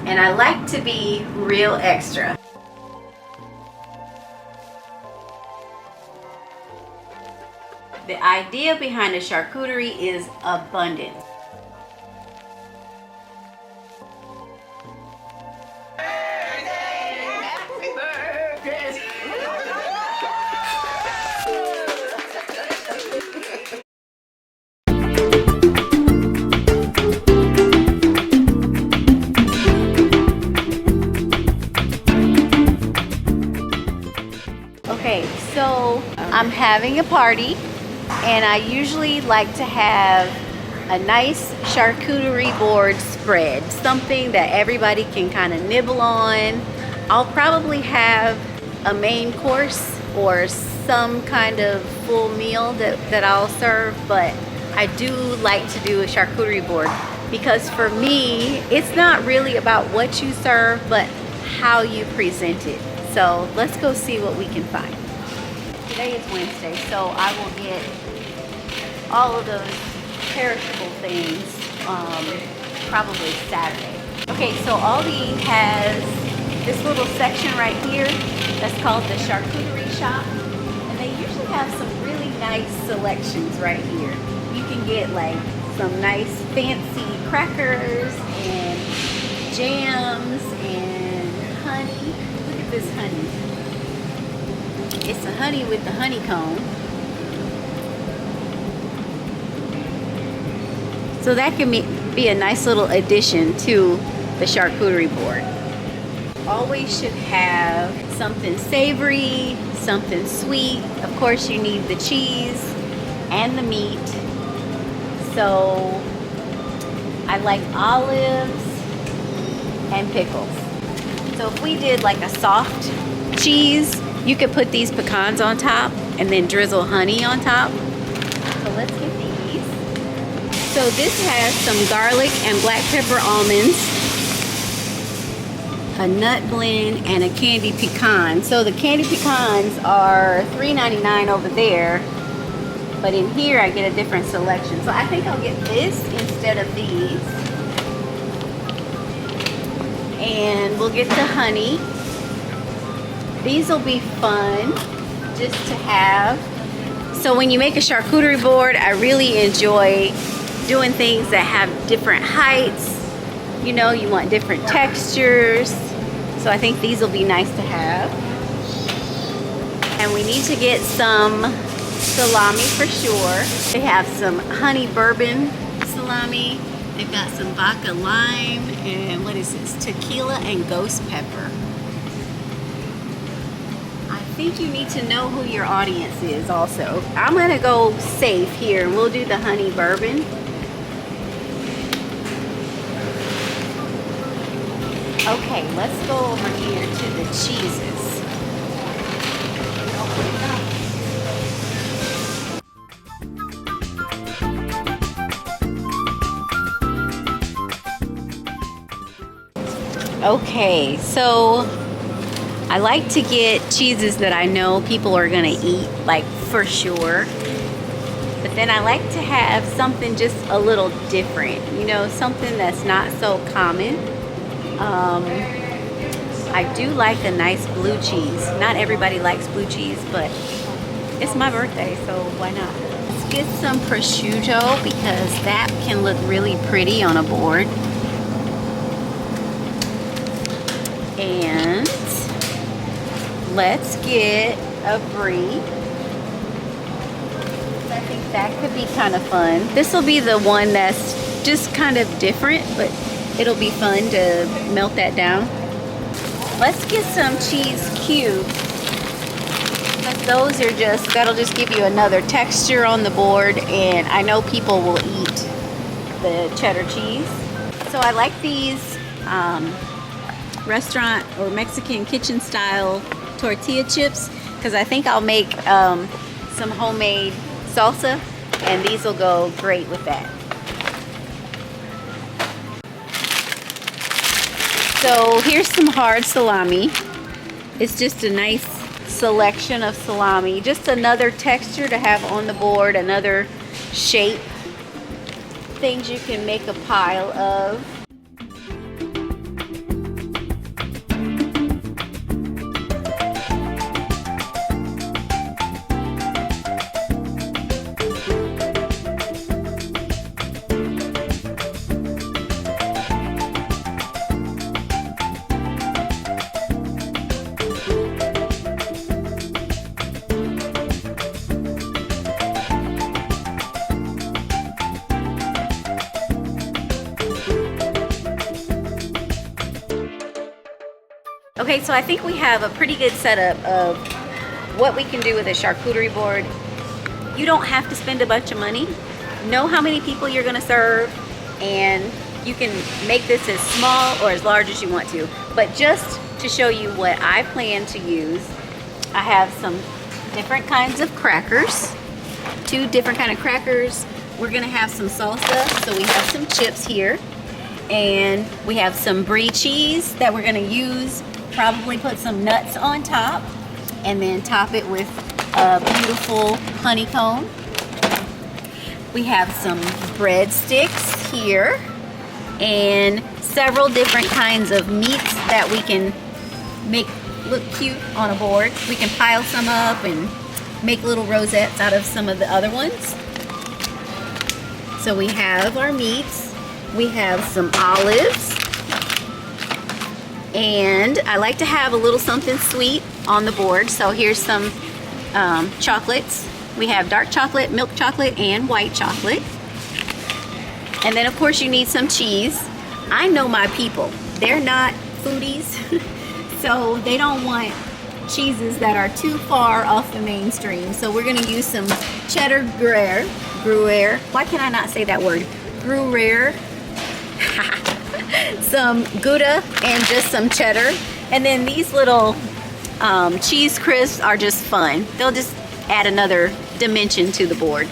and I like to be real extra. The idea behind a charcuterie is abundance. Okay, so I'm having a party, and I usually like to have a nice charcuterie board spread, something that everybody can kind of nibble on. I'll probably have a main course or some kind of full meal that I'll serve, but I do like to do a charcuterie board because for me, it's not really about what you serve, but how you present it. So let's go see what we can find. Today is Wednesday, so I will get all of those perishable things probably Saturday. Okay, so Aldi has this little section right here that's called the charcuterie shop, and they usually have some really nice selections right here. You can get like some nice fancy crackers and jams and honey. Look at this honey. It's a honey with the honeycomb. So that can be a nice little addition to the charcuterie board. Always should have something savory, something sweet. Of course, you need the cheese and the meat. So I like olives and pickles. So if we did like a soft cheese, you could put these pecans on top and then drizzle honey on top. So let's get these. So this has some garlic and black pepper almonds, a nut blend, and a candy pecan. So the candy pecans are $3.99 over there, but in here I get a different selection. So I think I'll get this instead of these. And we'll get the honey. These will be fun just to have. So when you make a charcuterie board, I really enjoy doing things that have different heights. You know, you want different textures. So I think these will be nice to have. And we need to get some salami for sure. They have some honey bourbon salami. They've got some vodka lime and what is this? Tequila and ghost pepper. I think you need to know who your audience is also. I'm gonna go safe here and we'll do the honey bourbon. Okay, let's go over here to the cheeses. Okay, so I like to get cheeses that I know people are gonna eat, like for sure. But then I like to have something just a little different, you know, something that's not so common. I do like a nice blue cheese. Not everybody likes blue cheese, but it's my birthday, so why not? Let's get some prosciutto because that can look really pretty on a board. And let's get a brie. I think that could be kind of fun. This will be the one that's just kind of different, but it'll be fun to melt that down. Let's get some cheese cubes. Those are just, that'll just give you another texture on the board, and I know people will eat the cheddar cheese. So I like these restaurant or Mexican kitchen style tortilla chips because I think I'll make some homemade salsa, and these will go great with that. So here's some hard salami. It's just a nice selection of salami, just another texture to have on the board, another shape, things you can make a pile of. Okay, so I think we have a pretty good setup of what we can do with a charcuterie board. You don't have to spend a bunch of money. Know how many people you're gonna serve, and you can make this as small or as large as you want to. But just to show you what I plan to use, I have some different kinds of crackers, 2 different kind of crackers. We're gonna have some salsa, so we have some chips here, and we have some brie cheese that we're gonna use. Probably put some nuts on top, and then top it with a beautiful honeycomb. We have some breadsticks here, and several different kinds of meats that we can make look cute on a board. We can pile some up and make little rosettes out of some of the other ones. So we have our meats. We have some olives. And I like to have a little something sweet on the board. So here's some chocolates. We have dark chocolate, milk chocolate, and white chocolate. And then of course you need some cheese. I know my people. They're not foodies, so they don't want cheeses that are too far off the mainstream. So we're gonna use some cheddar Gruyere. Why can I not say that word? Gruyere. Some Gouda and just some cheddar. And then these little cheese crisps are just fun. They'll just add another dimension to the board.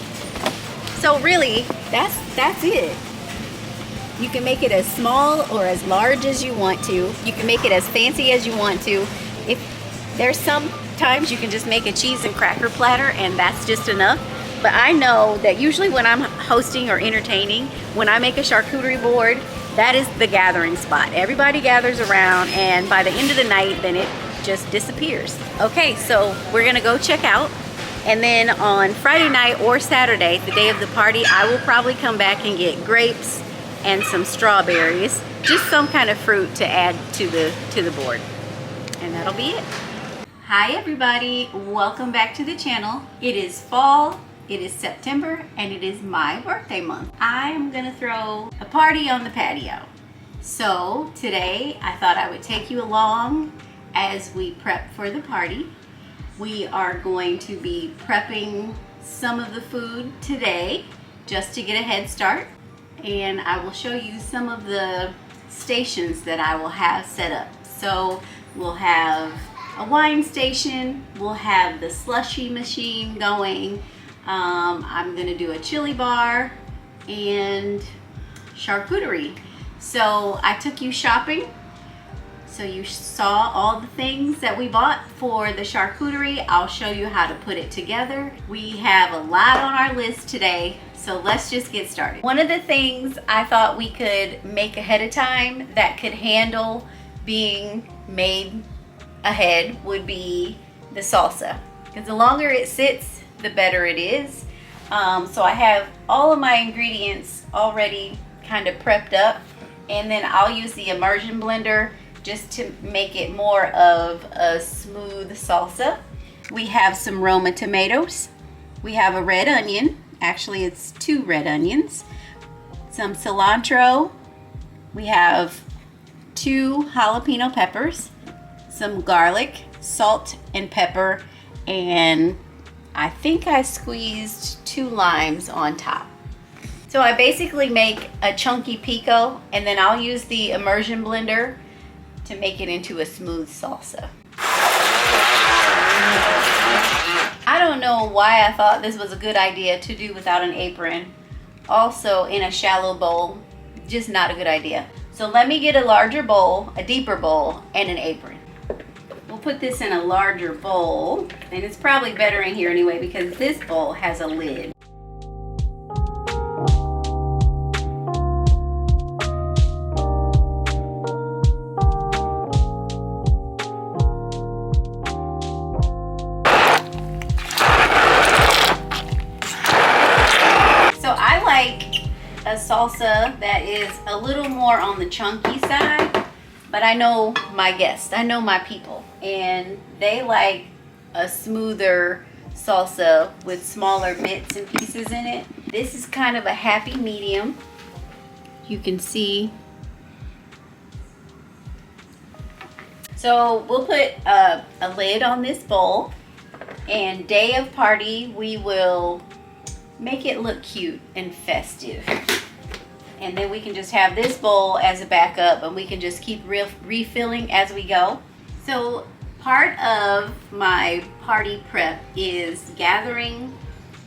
So really, that's it. You can make it as small or as large as you want to. You can make it as fancy as you want to. If there's sometimes you can just make a cheese and cracker platter, and that's just enough. But I know that usually when I'm hosting or entertaining, when I make a charcuterie board, that is the gathering spot. Everybody gathers around, and by the end of the night, then it just disappears. Okay, so we're gonna go check out. And then on Friday night or Saturday, the day of the party, I will probably come back and get grapes and some strawberries, just some kind of fruit to add to the board. And that'll be it. Hi everybody, welcome back to the channel. It is fall, it is September, and it is my birthday month. I'm gonna throw a party on the patio. So today I thought I would take you along as we prep for the party. We are going to be prepping some of the food today just to get a head start. And I will show you some of the stations that I will have set up. So we'll have a wine station, we'll have the slushy machine going, I'm gonna do a chili bar and charcuterie. So I took you shopping, so you saw all the things that we bought for the charcuterie. I'll show you how to put it together. We have a lot on our list today, so let's just get started. One of the things I thought we could make ahead of time that could handle being made ahead would be the salsa, because the longer it sits, the better it is. So I have all of my ingredients already kind of prepped up, and then I'll use the immersion blender just to make it more of a smooth salsa. We have some Roma tomatoes. We have a red onion. Actually, it's 2 red onions. Some cilantro. We have 2 jalapeno peppers. Some garlic, salt and pepper, and I think I squeezed 2 limes on top. So I basically make a chunky pico, and then I'll use the immersion blender to make it into a smooth salsa. I don't know why I thought this was a good idea to do without an apron. Also in a shallow bowl, just not a good idea. So let me get a larger bowl, a deeper bowl, and an apron. We'll put this in a larger bowl, and it's probably better in here anyway because this bowl has a lid. A salsa that is a little more on the chunky side, but I know my guests, I know my people, and they like a smoother salsa with smaller bits and pieces in it. This is kind of a happy medium. You can see. So we'll put a lid on this bowl, and day of party we will make it look cute and festive. And then we can just have this bowl as a backup, and we can just keep refilling as we go. So part of my party prep is gathering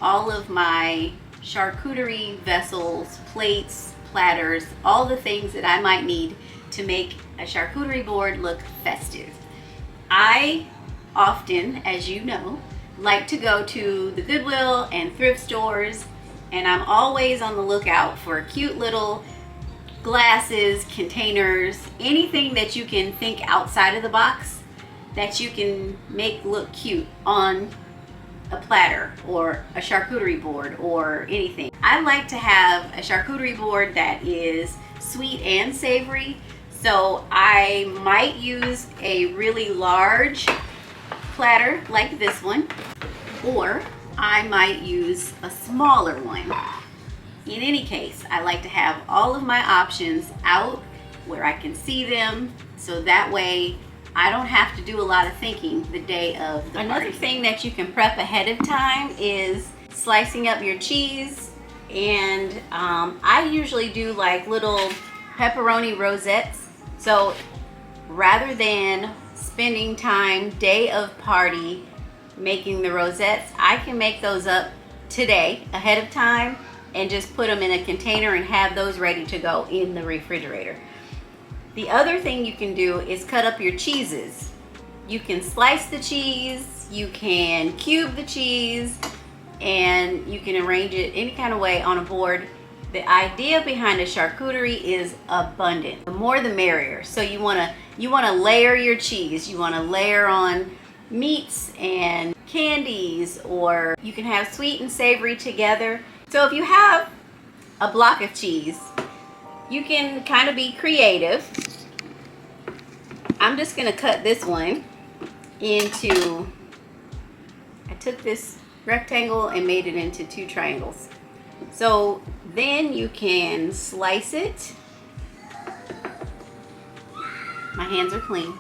all of my charcuterie vessels, plates, platters, all the things that I might need to make a charcuterie board look festive. I often, as you know, like to go to the Goodwill and thrift stores, and I'm always on the lookout for cute little glasses, containers, anything that you can think outside of the box that you can make look cute on a platter or a charcuterie board or anything. I like to have a charcuterie board that is sweet and savory, so I might use a really large platter like this one, or I might use a smaller one. In any case, I like to have all of my options out where I can see them, so that way I don't have to do a lot of thinking the day of the party. Another thing that you can prep ahead of time is slicing up your cheese, and I usually do like little pepperoni rosettes. So rather than spending time day of party making the rosettes, I can make those up today ahead of time and just put them in a container and have those ready to go in the refrigerator. The other thing you can do is cut up your cheeses. You can slice the cheese, you can cube the cheese, and you can arrange it any kind of way on a board. The idea behind a charcuterie is abundant. The more the merrier. So you wanna layer your cheese. You wanna layer on meats and candies, or you can have sweet and savory together. So if you have a block of cheese, you can kind of be creative. I'm just gonna cut this one into, I took this rectangle and made it into 2 triangles. So then you can slice it. My hands are clean.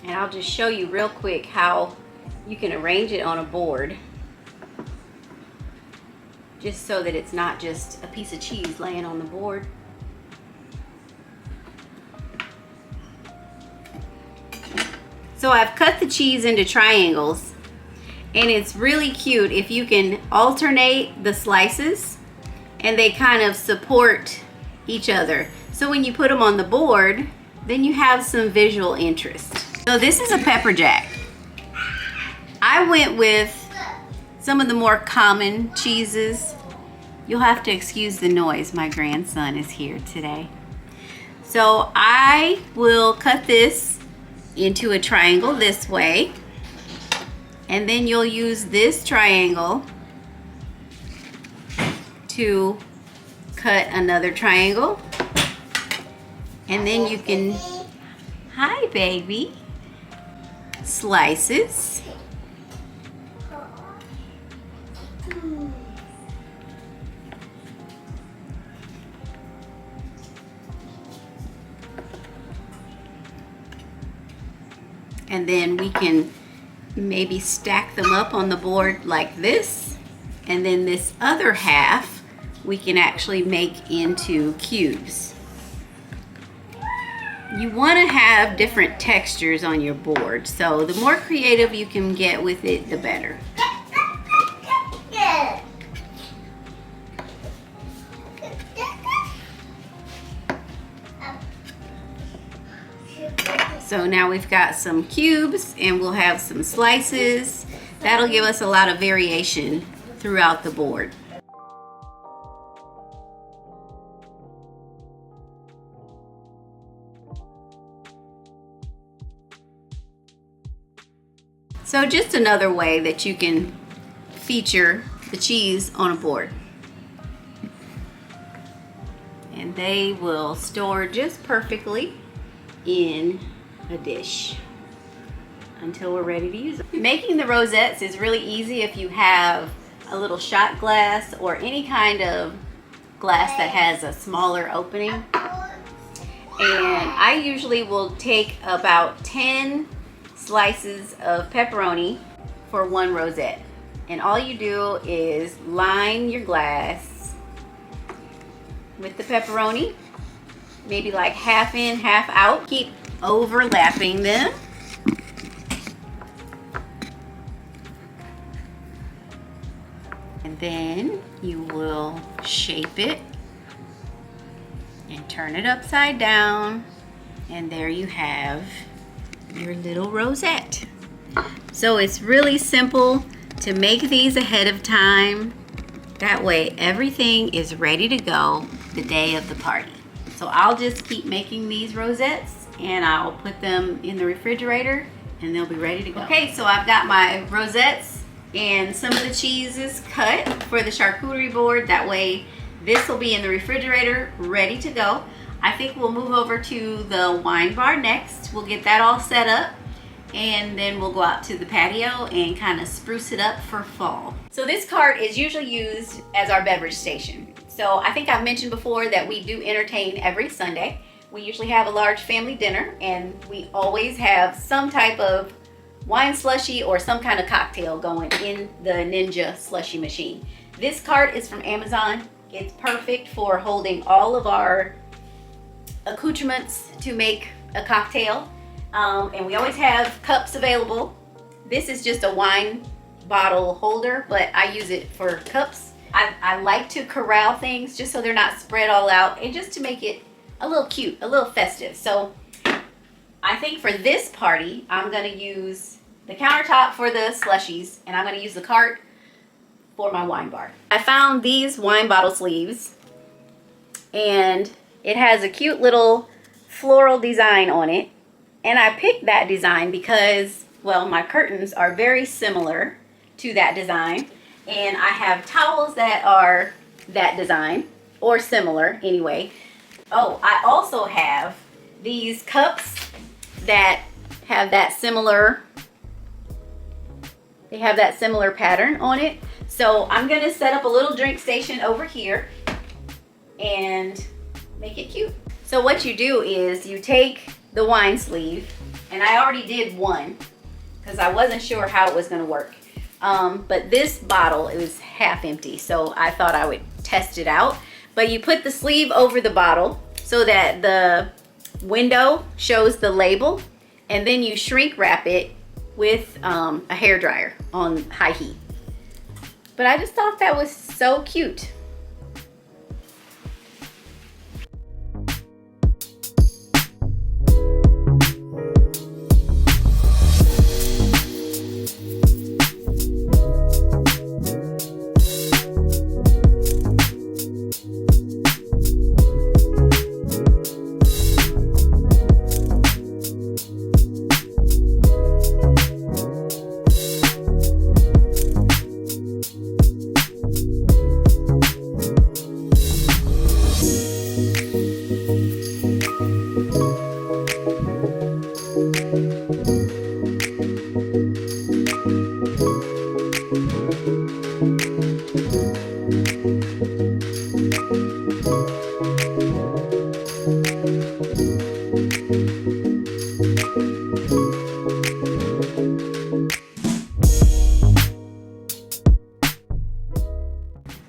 And I'll just show you real quick how you can arrange it on a board, just so that it's not just a piece of cheese laying on the board. So I've cut the cheese into triangles, and it's really cute if you can alternate the slices and they kind of support each other. So when you put them on the board, then you have some visual interest. So this is a pepper jack. I went with some of the more common cheeses. You'll have to excuse the noise. My grandson is here today. So I will cut this into a triangle this way, and then you'll use this triangle to cut another triangle, and then you can, hi baby, slices. And then we can maybe stack them up on the board like this, and then this other half we can actually make into cubes. You want to have different textures on your board, so the more creative you can get with it, the better. So now we've got some cubes, and we'll have some slices. That'll give us a lot of variation throughout the board. So just another way that you can feature the cheese on a board. And they will store just perfectly in a dish until we're ready to use them. Making the rosettes is really easy if you have a little shot glass or any kind of glass that has a smaller opening. And I usually will take about 10 slices of pepperoni for one rosette. And all you do is line your glass with the pepperoni, maybe like half in, half out. Keep overlapping them. And then you will shape it and turn it upside down. And there you have your little rosette. So it's really simple to make these ahead of time. That way everything is ready to go the day of the party. So I'll just keep making these rosettes and I'll put them in the refrigerator and they'll be ready to go. Okay, so I've got my rosettes and some of the cheese is cut for the charcuterie board. That way this will be in the refrigerator ready to go. I think we'll move over to the wine bar next. We'll get that all set up and then we'll go out to the patio and kind of spruce it up for fall. So this cart is usually used as our beverage station. So I think I've mentioned before that we do entertain every Sunday. We usually have a large family dinner and we always have some type of wine slushie or some kind of cocktail going in the Ninja slushie machine. This cart is from Amazon. It's perfect for holding all of our accoutrements to make a cocktail. And we always have cups available. This is just a wine bottle holder, but I use it for cups. I like to corral things just so they're not spread all out and just to make it a little cute, a little festive. So I think for this party, I'm gonna use the countertop for the slushies and I'm gonna use the cart for my wine bar. I found these wine bottle sleeves and it has a cute little floral design on it. And I picked that design because, well, my curtains are very similar to that design. And I have towels that are that design or similar anyway. Oh, I also have these cups that have that similar, they have that similar pattern on it. So I'm gonna set up a little drink station over here and make it cute. So what you do is you take the wine sleeve, and I already did one because I wasn't sure how it was gonna work. But this bottle, it was half empty, so I thought I would test it out. But you put the sleeve over the bottle so that the window shows the label, and then you shrink wrap it with a hairdryer on high heat. But I just thought that was so cute.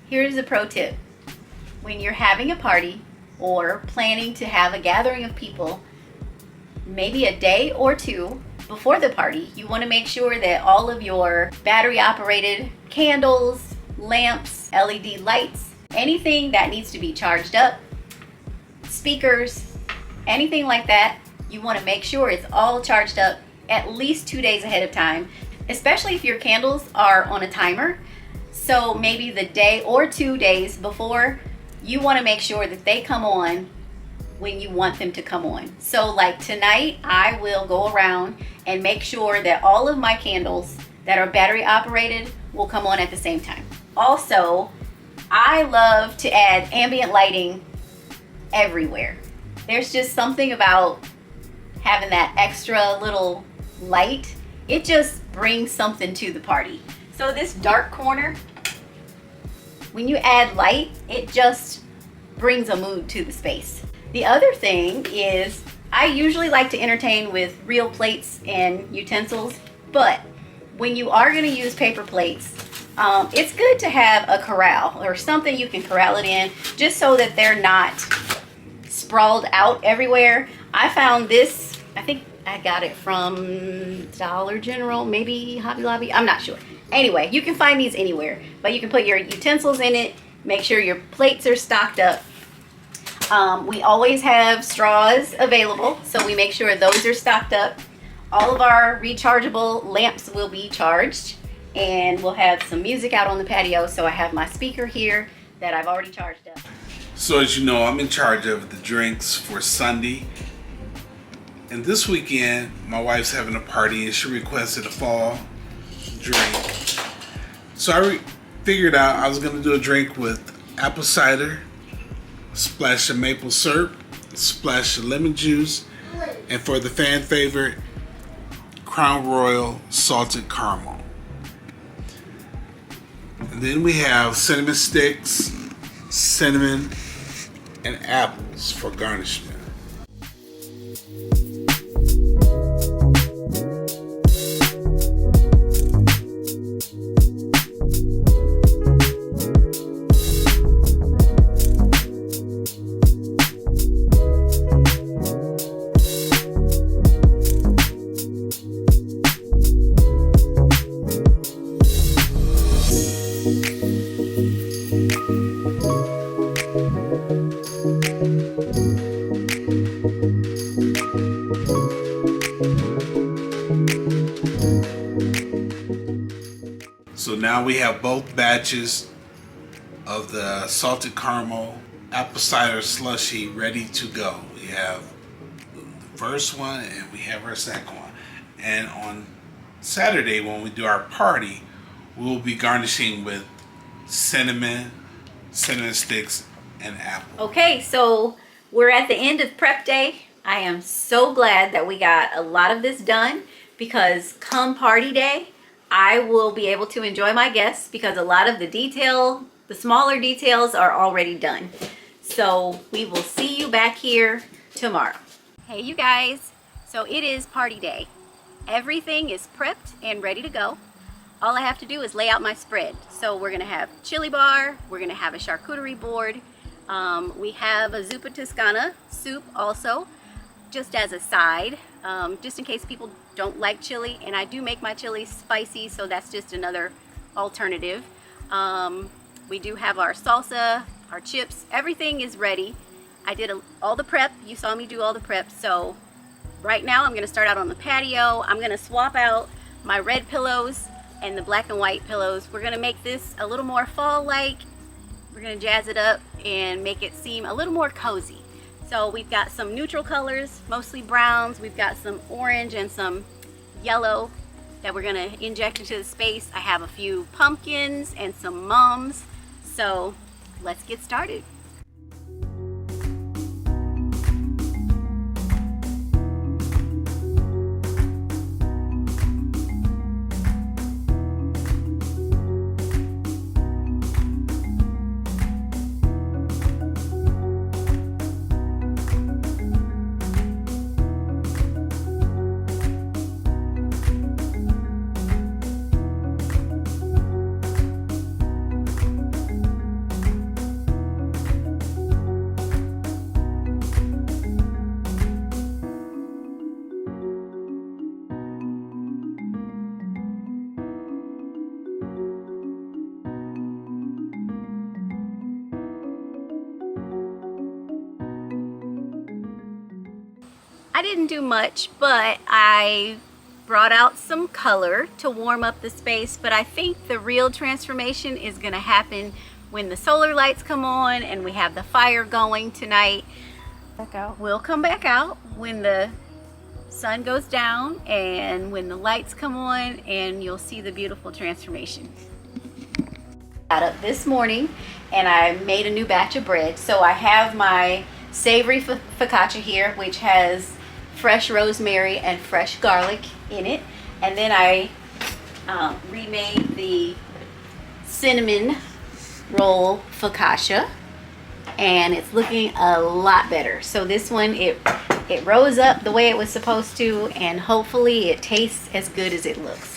Here's a pro tip. When you're having a party or planning to have a gathering of people, maybe a day or two before the party, you want to make sure that all of your battery operated candles, lamps, LED lights, anything that needs to be charged up, speakers, anything like that, you want to make sure it's all charged up at least 2 days ahead of time, especially if your candles are on a timer. So maybe the day or 2 days before, you want to make sure that they come on when you want them to come on. So like tonight, I will go around and make sure that all of my candles that are battery operated will come on at the same time. Also, I love to add ambient lighting everywhere. There's just something about having that extra little light. It just brings something to the party. So this dark corner, when you add light, it just brings a mood to the space. The other thing is I usually like to entertain with real plates and utensils, but when you are going to use paper plates, it's good to have a corral or something you can corral it in, just so that they're not sprawled out everywhere. I found this, I think I got it from Dollar General, maybe Hobby Lobby, I'm not sure. Anyway, you can find these anywhere, but you can put your utensils in it, make sure your plates are stocked up. We always have straws available, so we make sure those are stocked up. All of our rechargeable lamps will be charged, and we'll have some music out on the patio. So I have my speaker here that I've already charged up. So as you know, I'm in charge of the drinks for Sunday. And this weekend, my wife's having a party and she requested a fall drink. So I figured out I was gonna do a drink with apple cider, splash of maple syrup, splash of lemon juice, and for the fan favorite, Crown Royal salted caramel. And then we have cinnamon sticks, cinnamon, and apples for garnishment. So now we have both batches of the salted caramel apple cider slushy ready to go. We have the first one and we have our second one. And on Saturday when we do our party, we'll be garnishing with cinnamon sticks, and apple. Okay, so we're at the end of prep day. I am so glad that we got a lot of this done, because come party day, I will be able to enjoy my guests, because a lot of the smaller details are already done. So we will see you back here tomorrow. Hey you guys, so it is party day. Everything is prepped and ready to go. All I have to do is lay out my spread. So we're gonna have chili bar, we're gonna have a charcuterie board, we have a zuppa toscana soup also, just as a side, just in case people don't like chili, and I do make my chili spicy, so that's just another alternative. We do have our salsa, our chips, everything is ready. I did all the prep, you saw me do all the prep, so right now I'm gonna start out on the patio. I'm gonna swap out my red pillows and the black and white pillows. We're gonna make this a little more fall-like. We're gonna jazz it up and make it seem a little more cozy. So we've got some neutral colors, mostly browns. We've got some orange and some yellow that we're gonna inject into the space. I have a few pumpkins and some mums. So let's get started. I didn't do much, but I brought out some color to warm up the space, but I think the real transformation is going to happen when the solar lights come on and we have the fire going tonight. We'll come back out when the sun goes down and when the lights come on, and you'll see the beautiful transformation. Got up this morning and I made a new batch of bread. So I have my savory focaccia here, which has fresh rosemary and fresh garlic in it. And then I remade the cinnamon roll focaccia. and it's looking a lot better. So this one, it rose up the way it was supposed to, and hopefully it tastes as good as it looks.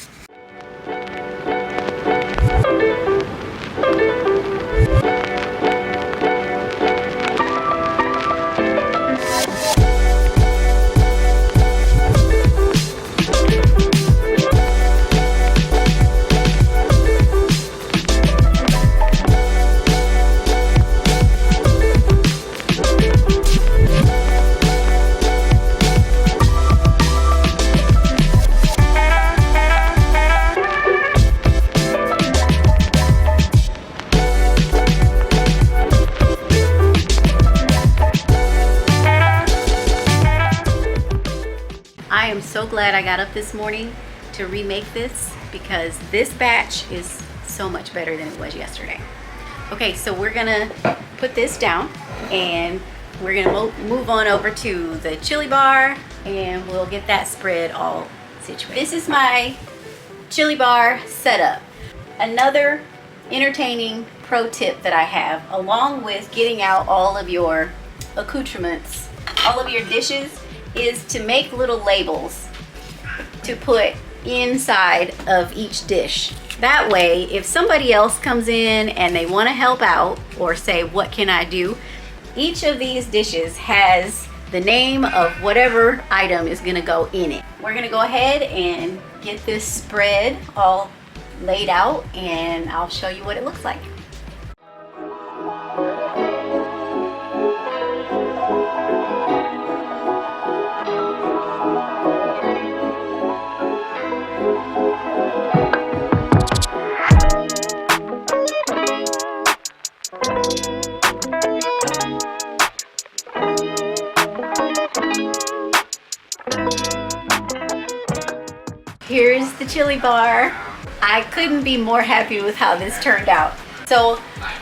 I am so glad I got up this morning to remake this, because this batch is so much better than it was yesterday. Okay, so we're gonna put this down and we're gonna move on over to the chili bar, and we'll get that spread all situated. This is my chili bar setup. Another entertaining pro tip that I have, along with getting out all of your accoutrements, all of your dishes, is to make little labels to put inside of each dish. That way, if somebody else comes in and they want to help out or say, what can I do? Each of these dishes has the name of whatever item is going to go in it. We're going to go ahead and get this spread all laid out, and I'll show you what it looks like. Here's the chili bar. I couldn't be more happy with how this turned out. So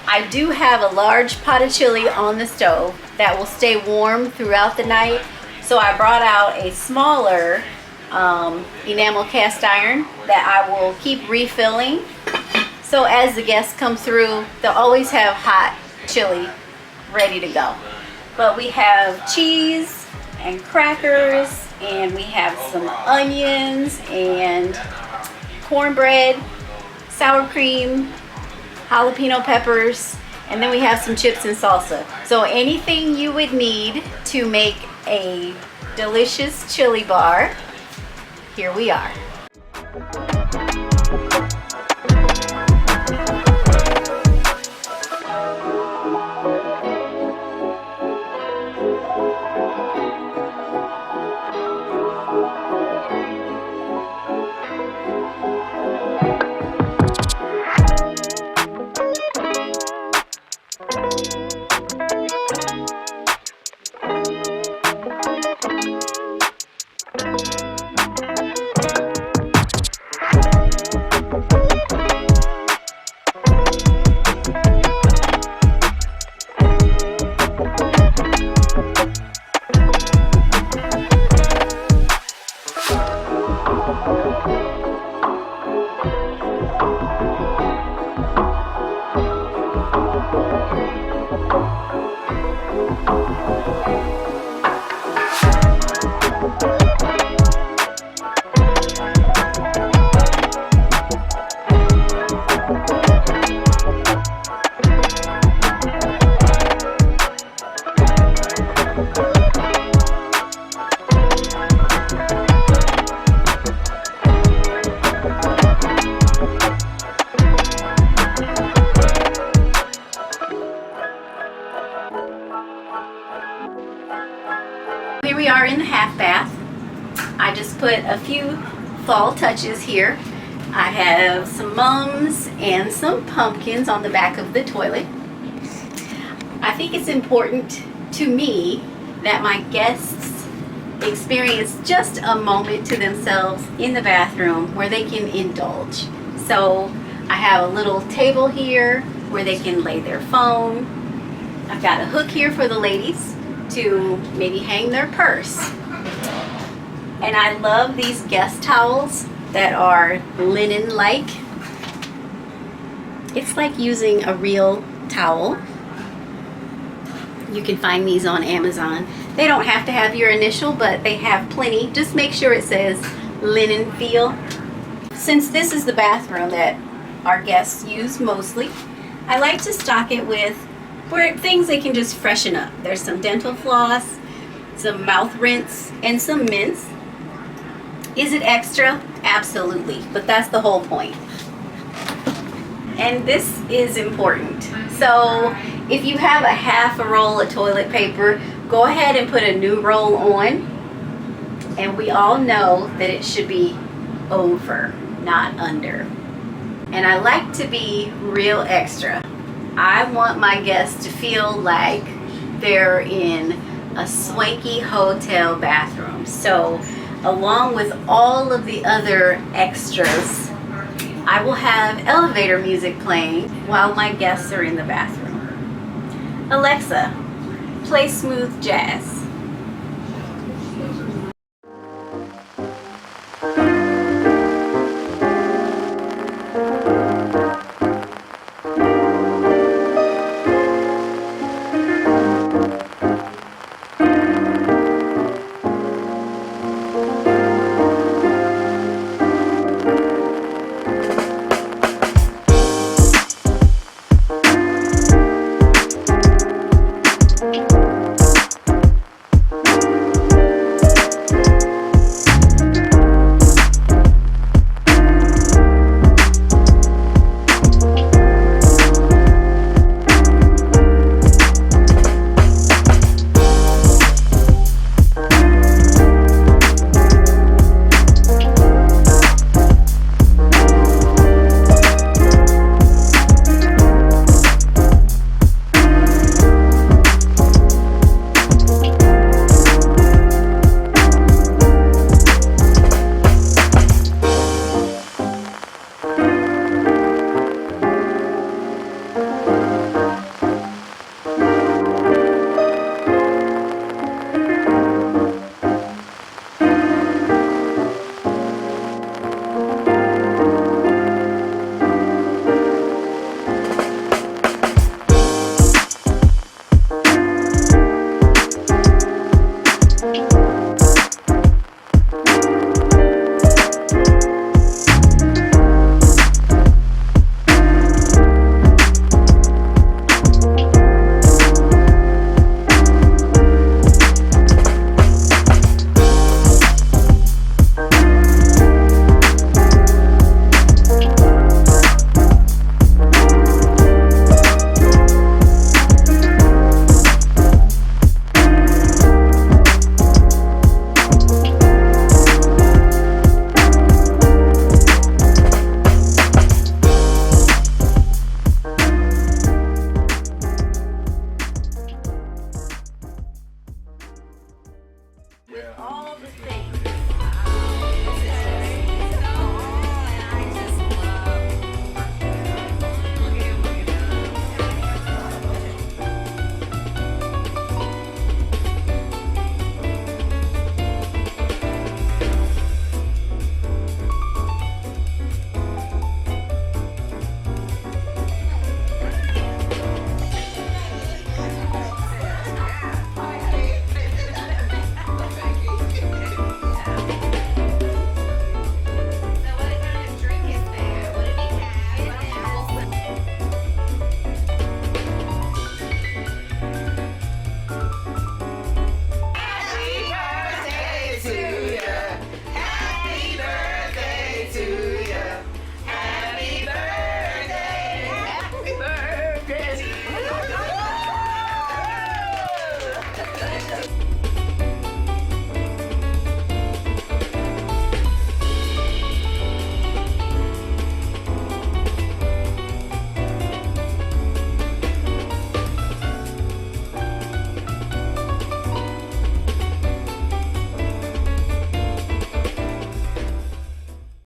I do have a large pot of chili on the stove that will stay warm throughout the night. So I brought out a smaller enamel cast iron that I will keep refilling. So as the guests come through, they'll always have hot chili ready to go. But we have cheese and crackers, and we have some onions and cornbread, sour cream, jalapeno peppers, and then we have some chips and salsa. So anything you would need to make a delicious chili bar, here we are. Here we are in the half bath. I just put a few fall touches here. I have some mums and some pumpkins on the back of the toilet. I think it's important to me that my guests experience just a moment to themselves in the bathroom where they can indulge. So I have a little table here where they can lay their phone. I've got a hook here for the ladies to maybe hang their purse. And I love these guest towels that are linen-like. It's like using a real towel. You can find these on Amazon. They don't have to have your initial, but they have plenty. Just make sure it says linen feel. Since this is the bathroom that our guests use mostly, I like to stock it with things they can just freshen up. There's some dental floss, some mouth rinse, and some mints. Is it extra? Absolutely, but that's the whole point. And this is important. So if you have a half a roll of toilet paper, go ahead and put a new roll on. And we all know that it should be over, not under. And I like to be real extra. I want my guests to feel like they're in a swanky hotel bathroom. So along with all of the other extras, I will have elevator music playing while my guests are in the bathroom. Alexa, play smooth jazz.